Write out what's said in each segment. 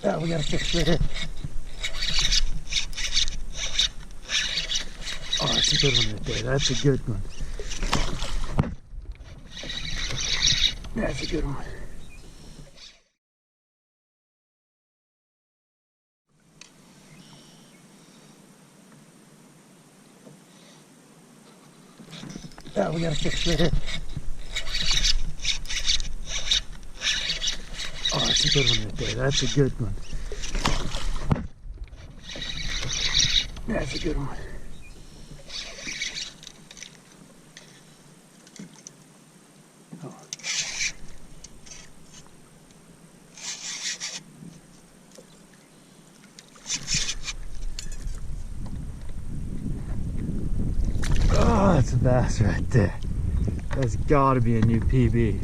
Oh, we got a fish right here. Oh, that's a good one right there. That's a good one. That's a good one. Oh, we got a fish right here. Oh, that's a good one right there. That's a good one. That's a good one. Oh. Oh, that's a bass right there. That's gotta be a new PB.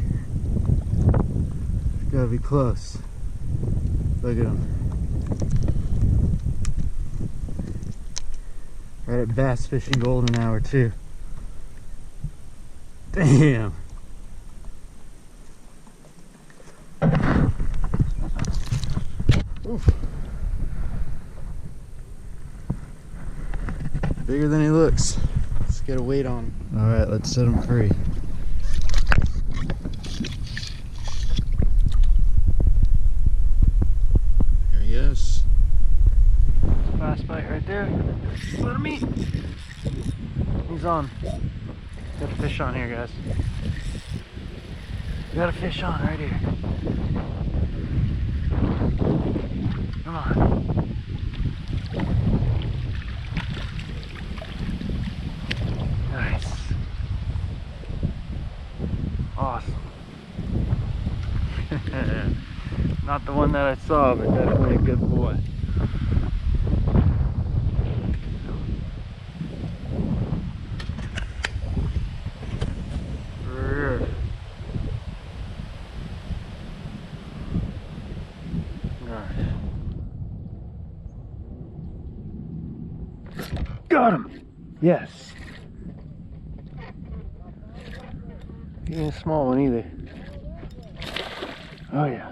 Gotta be close. Look at him. Right at Bass Fishing Golden Hour too. Damn. Oof. Bigger than he looks. Let's get a weight on him. All right, let's set him free. There he is. Bass bite right there. Let him eat. He's on. Got a fish on here, guys. Got a fish on right here. Come on. Nice. Awesome. Not the one that I saw, but definitely a good boy. Got him! Yes. He ain't a small one either. Oh yeah.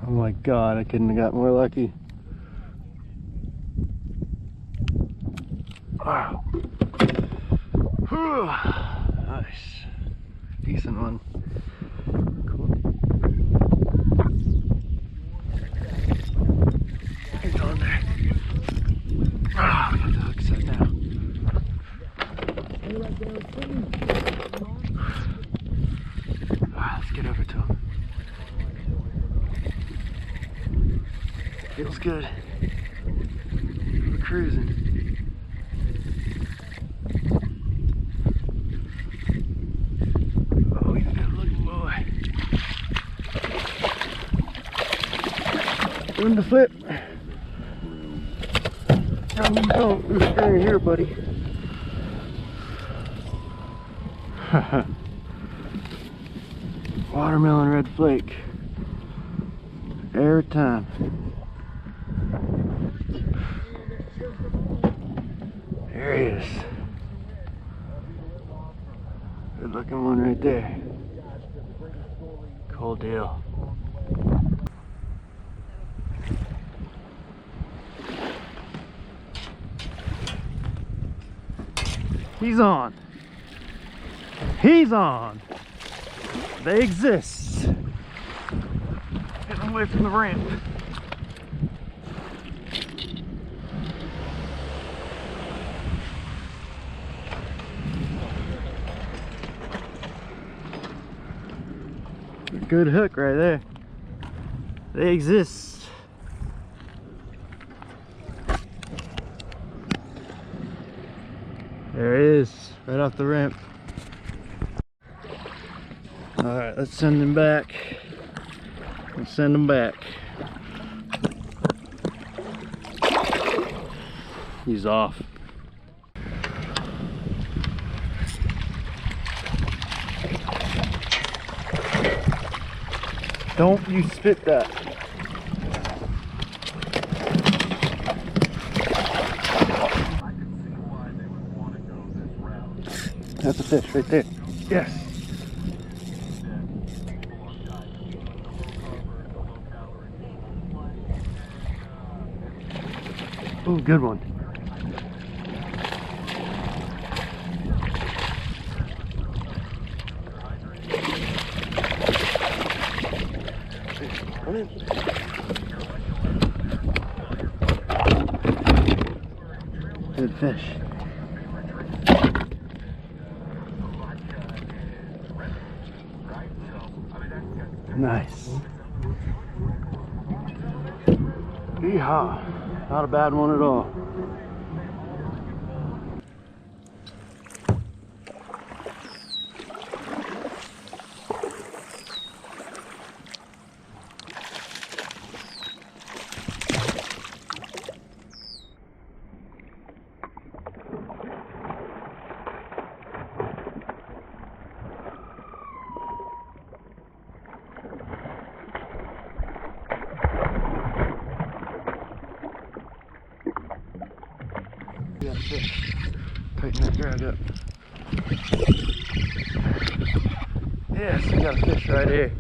Oh my God, I couldn't have got more lucky. Wow. Whew. Nice. Decent one. Cool. It's on there. Ah, we got the hook set now. Alright, let's get over to him. Feels good. We're cruising. Doing the flip. Don't stay here, buddy. Watermelon red flake. Every time. There he is. Good looking one right there. Cool deal. He's on. He's on. They exist. Getting away from the ramp. Good hook right there. They exist. There it is, right off the ramp. Alright, let's send him back. Let's send him back. He's off. Don't you spit that. That's a fish right there. Yes. Oh, good one. Good fish. Nice. Yeehaw. Not a bad one at all. Yeah, fish. Tighten that drag up. Yes, we got a fish right here.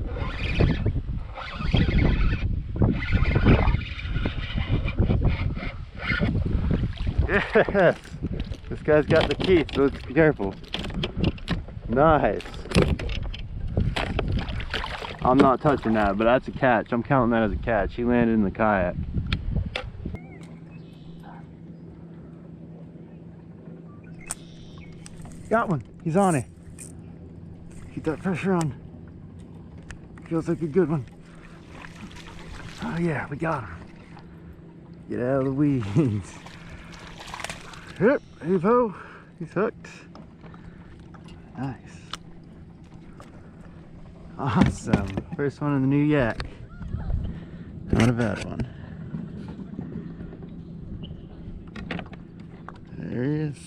Yes! This guy's got the teeth, so let's be careful. Nice. I'm not touching that, but that's a catch. I'm counting that as a catch. He landed in the kayak. Got one. He's on it. Keep that pressure on. Feels like a good one. Oh yeah, we got him. Get out of the weeds. Yep, heave ho. He's hooked. Nice. Awesome. First one in the new yak. Not a bad one. There he is.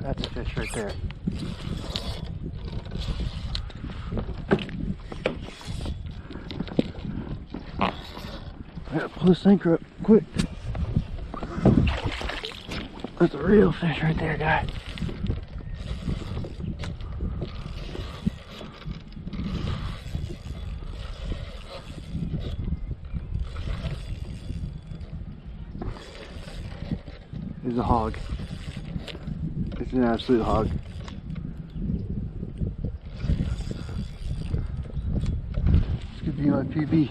That's a fish right there. I gotta pull this anchor up quick. That's a real fish right there, guy. He's a hog. It's an absolute hog. This could be my PB.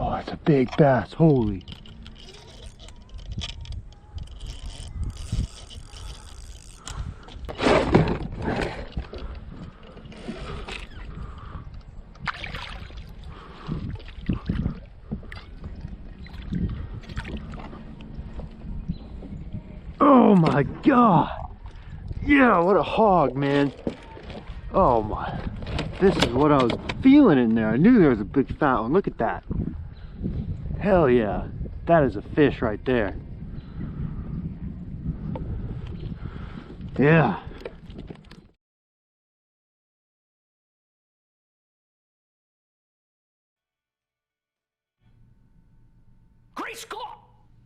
Oh, that's a big bass, holy. Oh my God. Yeah, what a hog, man. Oh my. This is what I was feeling in there. I knew there was a big fat one. Look at that. Hell yeah. That is a fish right there. Yeah.